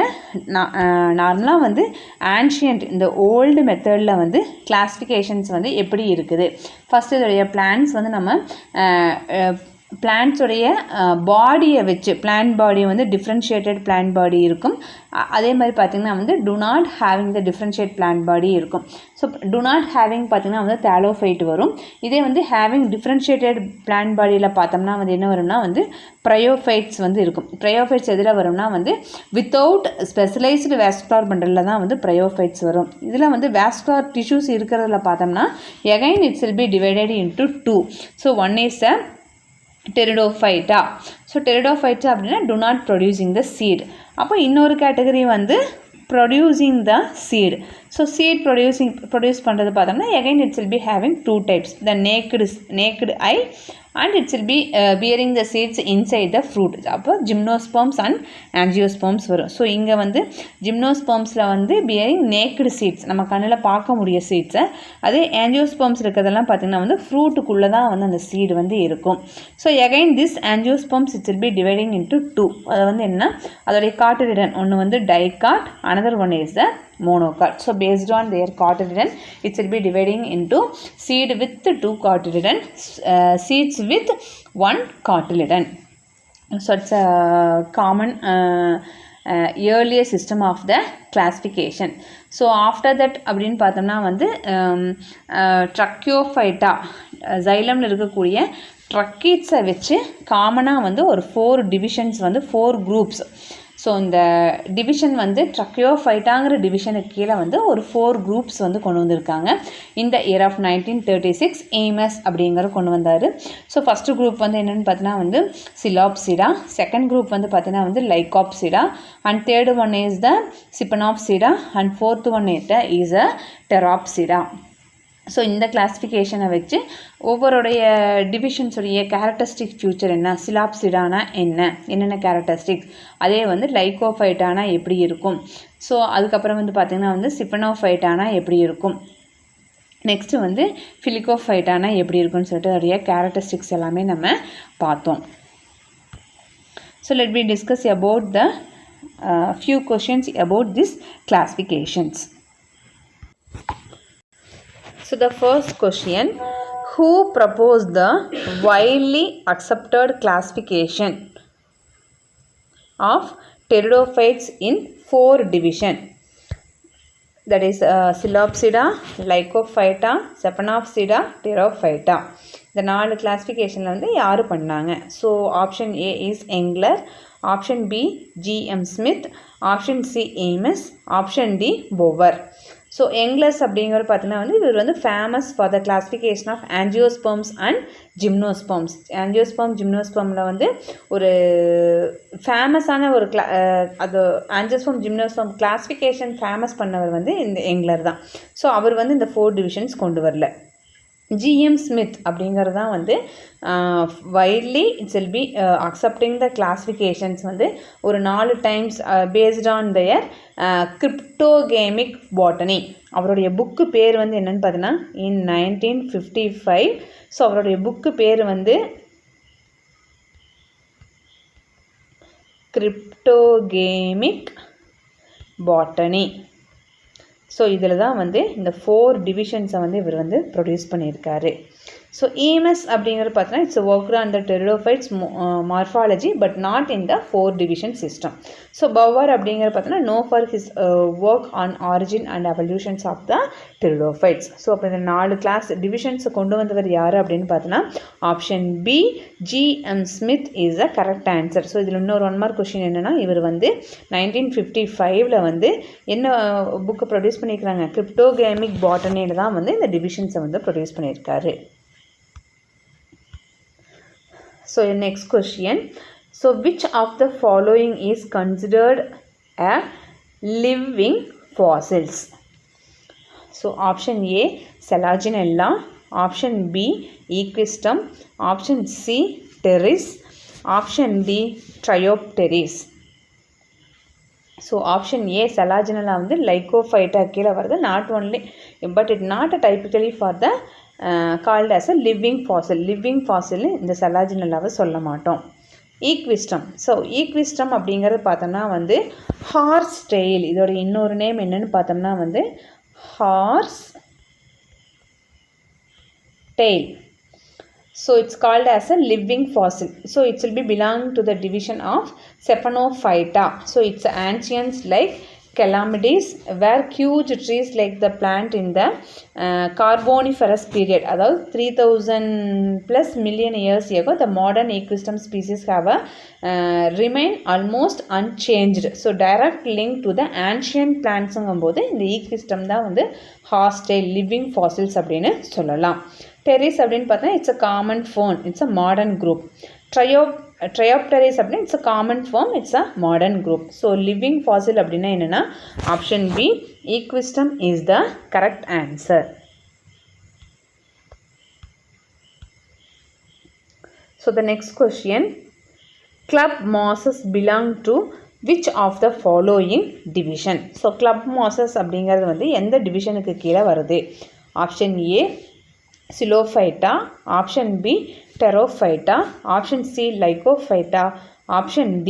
நார்மலாக வந்து ஆன்ஷியன்ட் இந்த ஓல்டு மெத்தடில் வந்து கிளாஸிஃபிகேஷன்ஸ் வந்து எப்படி இருக்குது. ஃபஸ்ட்டு இதோடைய பிளான்ஸ் வந்து நம்ம பிளான்ட்ஸுடைய பாடியை வச்சு பிளான்ட் பாடி வந்து டிஃப்ரென்ஷியேட்டட் பிளான்ட் பாடி இருக்கும். அதே மாதிரி பார்த்திங்கன்னா வந்து do not having the differentiate plant body இருக்கும். ஸோ டு நாட் ஹேவிங் பார்த்திங்கன்னா வந்து தாலோஃபைட் வரும். இதே வந்து ஹேவிங் டிஃப்ரென்ஷியேட்டட் பிளான்ட் பாடியில் பார்த்தோம்னா வந்து என்ன வரும்னா வந்து ப்ரையோஃபைட்ஸ் வந்து இருக்கும். ப்ரையோஃபைட்ஸ் எதில் வரும்னா வந்து வித்தவுட் ஸ்பெஷலைஸ்டு வாஸ்குலர் பண்டலில் தான் வந்து ப்ரையோஃபைட்ஸ் வரும். இதில் வந்து வாஸ்குலர் டிஷ்யூஸ் இருக்கிறதுல பார்த்தோம்னா again it's will B divided into 2. So one is a Pteridophyta. So Pteridophyta அப்படின்னா do not producing the seed. அப்போ இன்னொரு கேட்டகரி வந்து producing the seed. So seed produce பண்ணுறது பார்த்தோம்னா again it will be having 2 types. The naked eye and it will be bearing the seeds inside the fruit. அப்போ gymnosperms and angiosperms வரும். So இங்கே வந்து ஜிம்னோஸ்பெர்ம்ஸில் வந்து bearing naked seeds, நம்ம கண்ணில் பார்க்க முடிய சீட்ஸை. அதே angiosperms இருக்கிறதெல்லாம் பார்த்திங்கன்னா வந்து ஃப்ரூட்டுக்குள்ளே தான் வந்து அந்த சீடு வந்து இருக்கும். So again this angiosperms it will be dividing into 2. அது வந்து என்ன, அதோடைய காட்டிலிடன் ஒன்று வந்து dicot, another one is the monocot. So based on their cotyledon it will be dividing into seed with 2 cotyledon, seeds with 1 cotyledon. So it's a common earlier system of the classification. So after that அப்படின்னு பார்த்தோம்னா வந்து ட்ரக்கியோஃபைட்டா ஜைலமில் இருக்கக்கூடிய ட்ரக்கீட்ஸை வச்சு காமனாக வந்து ஒரு 4 divisions வந்து 4 groups. So இந்த டிவிஷன் வந்து ட்ரக்கியோஃபைட்டாங்கிற டிவிஷனுக்கு கீழே வந்து ஒரு 4 குரூப்ஸ் வந்து கொண்டு வந்திருக்காங்க. இந்த இயர் ஆஃப் 1936 எய்மஸ் அப்படிங்கிற கொண்டு வந்தார். ஸோ ஃபஸ்ட்டு குரூப் வந்து என்னென்னு பார்த்தீங்கன்னா வந்து சிலாப்சிடா, செகண்ட் குரூப் வந்து பார்த்தீங்கன்னா வந்து Lycopsida, and third one is the Sphenopsida, and fourth one is a Pteropsida. So இந்த கிளாஸிஃபிகேஷனை வச்சு ஒவ்வொருடைய டிவிஷன்ஸுடைய கேரக்டரிஸ்டிக் ஃபியூச்சர் என்ன, சிலாப்சிடானா என்னென்ன கேரக்டரிஸ்டிக்ஸ், அதே வந்து லைகோஃபைட்டானா எப்படி இருக்கும், ஸோ அதுக்கப்புறம் வந்து பார்த்திங்கன்னா வந்து சிப்பனோஃபைட்டானா எப்படி இருக்கும், நெக்ஸ்ட்டு வந்து ஃபிலிகோஃபைட்டானா எப்படி இருக்குன்னு சொல்லிட்டு நிறைய கேரக்டரிஸ்டிக்ஸ் எல்லாமே நம்ம பார்த்தோம். So let we discuss about the few questions about this classifications. So the first question, who proposed the widely accepted classification of pteridophytes in 4 divisions? That is Coelopsida, Lycophyta, Stephanopsida, Pterophyta. இந்த 4 கிளாஸிஃபிகேஷனில் வந்து யார் பண்ணாங்க? So option A is Engler, option B GM Smith, option C Eames, option D Bower. So Engler's அப்படிங்கிற பார்த்தீங்கன்னா வந்து இவர் வந்து famous for the classification of angiosperms and gymnosperms. ஜிம்னோஸ்பெர்மில் வந்து ஒரு ஃபேமஸான ஒரு அது ஆஞ்சியோஸ்பெர்ம் ஜிம்னோஸ்பெர்ம் கிளாஸிஃபிகேஷன் ஃபேமஸ் பண்ணவர் வந்து இந்த எங்லர் தான். ஸோ அவர் வந்து இந்த 4 டிவிஷன்ஸ் கொண்டு வரல. ஜிஎம் ஸ்மித் அப்படிங்கிறது தான் வந்து widely it's will be accepting the classifications வந்து ஒரு 4 times based on their cryptogamic botany. அவருடைய புக்கு பேர் வந்து என்னென்னு பார்த்தீங்கன்னா இன் 1955. ஸோ அவருடைய புக்கு பேர் வந்து கிரிப்டோகேமிக் பாட்டனி. ஸோ இதில் தான் வந்து இந்த 4 டிவிஷன்ஸை வந்து இவர் வந்து ப்ரொடியூஸ் பண்ணியிருக்காரு. ஸோ EMS அப்படிங்கிறது பார்த்தீங்கன்னா it's work on the pteridophytes morphology but not in the 4 division system. So Bower அப்படிங்கிறது பார்த்தீங்கன்னா know for his work on origin and evolutions of the pteridophytes. So அப்போ இந்த 4 கிளாஸ் டிவிஷன்ஸை கொண்டு வந்தவர் யார் அப்படின்னு பார்த்தீங்கன்னா option B GM Smith is a correct answer. So இதில் இன்னொரு 1 மார்க் கொஷின் என்னென்னா இவர் வந்து 1955 வந்து என்ன புக்கை ப்ரொடியூஸ் பண்ணியிருக்கிறாங்க? கிரிப்டோகேமிக் பாட்டனியில் தான் வந்து இந்த டிவிஷன்ஸை வந்து ப்ரொடியூஸ் பண்ணியிருக்காரு. So next question, so which of the following is considered a living fossils? So option A Selaginella, option B Equistum, option C Pteris, option D Triopteris. So option A Selaginella வந்து Lycophyta கீழே வருது, not only but it not typically for the called as a living fossil. living fossil இந்த செலாஜினல்லாவை சொல்ல மாட்டோம். ஈக்விஸ்டம், so ஈக்விஸ்டம் அப்படிங்கிறது பார்த்தோம்னா வந்து horse tail. இதோட இன்னொரு நேம் என்னன்னு பார்த்தோம்னா வந்து horse tail. So it's called as a living fossil. So it will be belong to the division of Stephanophyta. So it's ancients like Calamides were huge trees like the plant in the Carboniferous period. அதாவது 3000+ million years ago the modern Equistum species have remain almost unchanged. So direct link to the ancient plants-ங்கும்போது இந்த Equistum தான் வந்து hostile living fossils அப்படின்னு சொல்லலாம். Pteris அப்படின்னு பார்த்தா it's a common fern, it's a modern group. Triopteris அப்படின்னா it's a common form, it's a modern group. So living fossil அப்படின்னா என்னன்னா option B Equistum is the correct answer. So the next question, club mosses belong to which of the following division? So club mosses அப்படிங்கிறது வந்து எந்த டிவிஷனுக்கு கீழே வருது? Option A Coelophyta, option B Pterophyta, option C Lycophyta, option D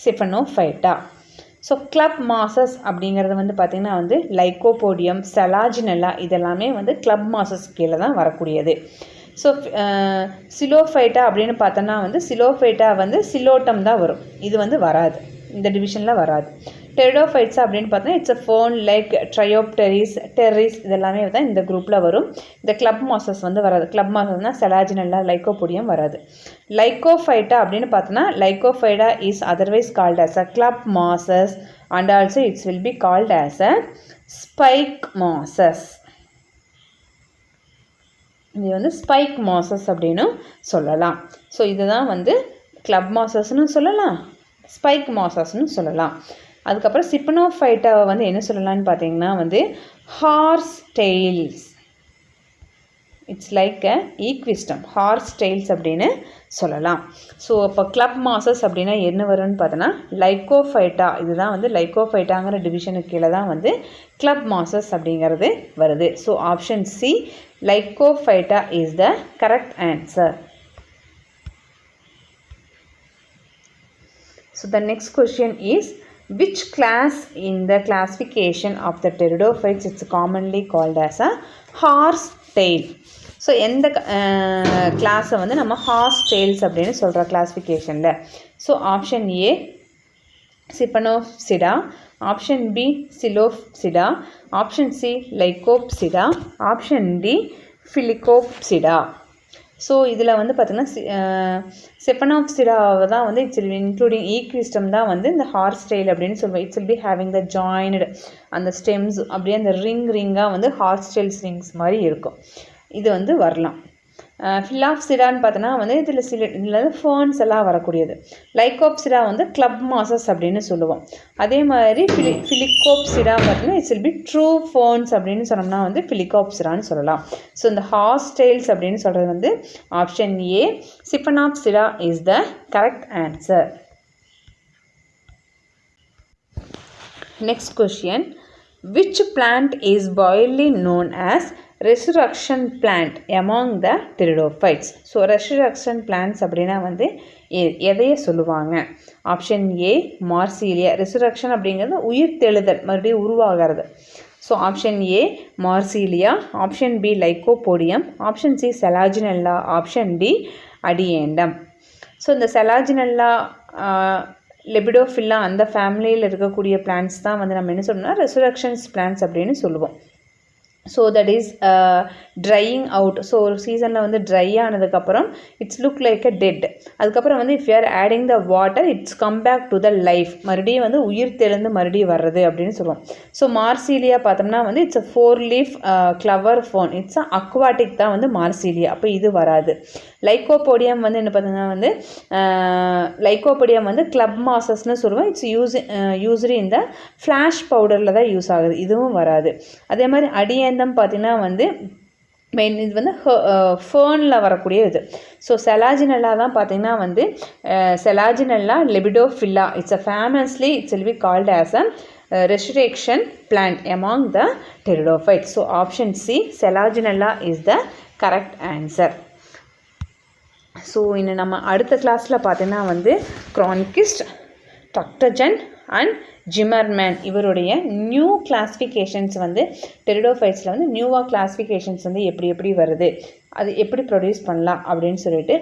Stephanophyta. So club mosses அப்படிங்கிறது வந்து பார்த்திங்கன்னா வந்து lycopodium, செலாஜினெல்லா இதெல்லாமே வந்து கிளப் மாசஸ் கீழே தான் வரக்கூடியது. ஸோ சிலோஃபைட்டா அப்படின்னு பார்த்தோன்னா வந்து சிலோஃபைட்டா வந்து சிலோட்டம் தான் வரும், இது வந்து வராது, இந்த டிவிஷனில் வராது. டெரிடோஃபைட்ஸ் அப்படின்னு பார்த்தோன்னா இட்ஸ் அ ஃபோன் லைக் ட்ரையோப்டெரிஸ், டெரிஸ் இதெல்லாமே தான் இந்த குரூப்பில் வரும். இந்த கிளப் மாசஸ் வந்து வராது. கிளப் மாசஸ்னால் செலாஜினெல்லா, லைக்கோபோடியம் வராது. லைக்கோஃபைட்டா அப்படின்னு பார்த்தோன்னா Lycophyta is otherwise called as a club mosses and also it's will be called as a spike mosses. இது வந்து ஸ்பைக் மாசஸ் அப்படின்னு சொல்லலாம். ஸோ இதுதான் வந்து கிளப் மாசஸ்னு சொல்லலாம், ஸ்பைக் மாசஸ்னு சொல்லலாம். அதுக்கப்புறம் சிப்பனோஃபைட்டாவை வந்து என்ன சொல்லலாம்னு பார்த்தீங்கன்னா வந்து horse tails, it's like a Equisetum, horse tails அப்படின்னு சொல்லலாம். ஸோ அப்போ கிளப் மாசஸ் அப்படின்னா என்ன வரும்னு பார்த்தோன்னா லைக்கோஃபைட்டா, இதுதான் வந்து லைக்கோஃபைட்டாங்கிற டிவிஷனுக்கு கீழே தான் வந்து கிளப் மாசஸ் அப்படிங்கிறது வருது. So option C Lycophyta is the correct answer. So the next question is, which class in the classification of the pteridophytes is commonly called as a horse tail? So எந்த கிளாஸை வந்து நம்ம horse tails அப்படின்னு சொல்கிற கிளாஸிஃபிகேஷனில்? So option A Sphenopsida, option B Psilopsida, option C Lycopsida, option D Filicopsida. So இதில் வந்து பார்த்திங்கன்னா செப்பனோப்சிடாவை தான் வந்து இட்ஸ் இன்க்ளூடிங் ஈக்விஸ்டம் தான் வந்து இந்த ஹார்ஸ் டெயில் அப்படின்னு சொல்லுவோம். It's will be having the joined அந்த ஸ்டெம்ஸ் அப்படியே அந்த ரிங்காக வந்து ஹார்ஸ் டெயில்ஸ் ரிங்ஸ் மாதிரி இருக்கும். இது வந்து வரலாம். ஃபிலாப்சிடான்னு பார்த்தோன்னா வந்து இதில் ஃபேர்ன்ஸ் எல்லாம் வரக்கூடியது. லைக்கோப்சிடா வந்து கிளப் மாசஸ் அப்படின்னு சொல்லுவோம். அதே மாதிரி ஃபிலிகோப்சிடா பார்த்தீங்கன்னா it's will be true ferns அப்படின்னு சொன்னோம்னா வந்து ஃபிலிகோப்சிடான்னு சொல்லலாம். ஸோ இந்த ஹார்ஸ் டெயில்ஸ் அப்படின்னு சொல்கிறது வந்து option A Sphenopsida is the correct answer. Next question, which plant is widely known as resurrection plant among the pteridophytes? So resurrection plants அப்படின்னா வந்து எதையே சொல்லுவாங்க? Option A மார்சீலியா. ரெசுரக்ஷன் அப்படிங்கிறது உயிர் தெழுதல், மறுபடியும் உருவாகிறது. So option A Marsilea, option B Lycopodium, option C Selaginella, option D Adiantum. So இந்த Selaginella லெபிடோஃபில்லா அந்த ஃபேமிலியில் இருக்கக்கூடிய பிளான்ஸ் தான் வந்து நம்ம என்ன சொல்லணும்னா ரெசுரக்ஷன்ஸ் பிளான்ஸ் அப்படின்னு சொல்லுவோம். So that is drying out. So ஒரு சீசனில் வந்து ட்ரை ஆனதுக்கப்புறம் it's look like a dead. அதுக்கப்புறம் வந்து if you are adding the water it's come back to the life, மறுபடியும் வந்து உயிர் தெழுந்து மறுபடியும் வர்றது அப்படின்னு சொல்லுவோம். ஸோ மார்சீலியா பார்த்தோம்னா வந்து it's a 4 leaf clever phone, it's a aquatic தான் வந்து மார்சீலியா, அப்போ இது வராது. லைக்கோபோடியம் வந்து என்ன பார்த்தீங்கன்னா வந்து லைக்கோபோடியம் வந்து கிளப் மாசஸ்ன்னு சொல்லுவோம். இட்ஸ் யூஸ்டு இந்த ஃப்ளாஷ் பவுடரில் தான் யூஸ் ஆகுது, இதுவும் வராது. அதே மாதிரி அடியேந்தம் பார்த்திங்கன்னா வந்து மெயின் இது வந்து ஃபேர்னில் வரக்கூடிய இது. ஸோ செலாஜினெல்லா தான் பார்த்திங்கன்னா வந்து Selaginella lepidophylla, it's a famously it's will be called as a resurrection plant among the pteridophytes. So option C Selaginella is the correct answer. So இன்னும் நம்ம அடுத்த கிளாஸில் பார்த்தீங்கன்னா வந்து க்ரானிகிஸ்ட், டக்டஜன் அண்ட் ஜிமர்மேன் இவருடைய நியூ கிளாஸிஃபிகேஷன்ஸ் வந்து டெரிடோஃபைட்ஸில் வந்து நியூவாக கிளாஸிஃபிகேஷன்ஸ் வந்து எப்படி வருது, அது எப்படி ப்ரொடியூஸ் பண்ணலாம் அப்படின்னு சொல்லிட்டு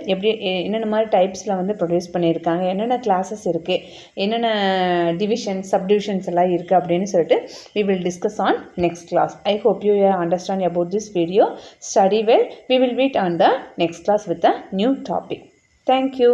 என்னென்ன மாதிரி டைப்ஸில் வந்து ப்ரொடியூஸ் பண்ணியிருக்காங்க, என்னென்ன கிளாஸஸ் இருக்குது, என்னென்ன டிவிஷன் சப்டிவிஷன்ஸ் எல்லாம் இருக்குது அப்படின்னு சொல்லிட்டு we will discuss on next class. I hope you understand about this video. Study well. We will meet on the next class with a new topic. Thank you.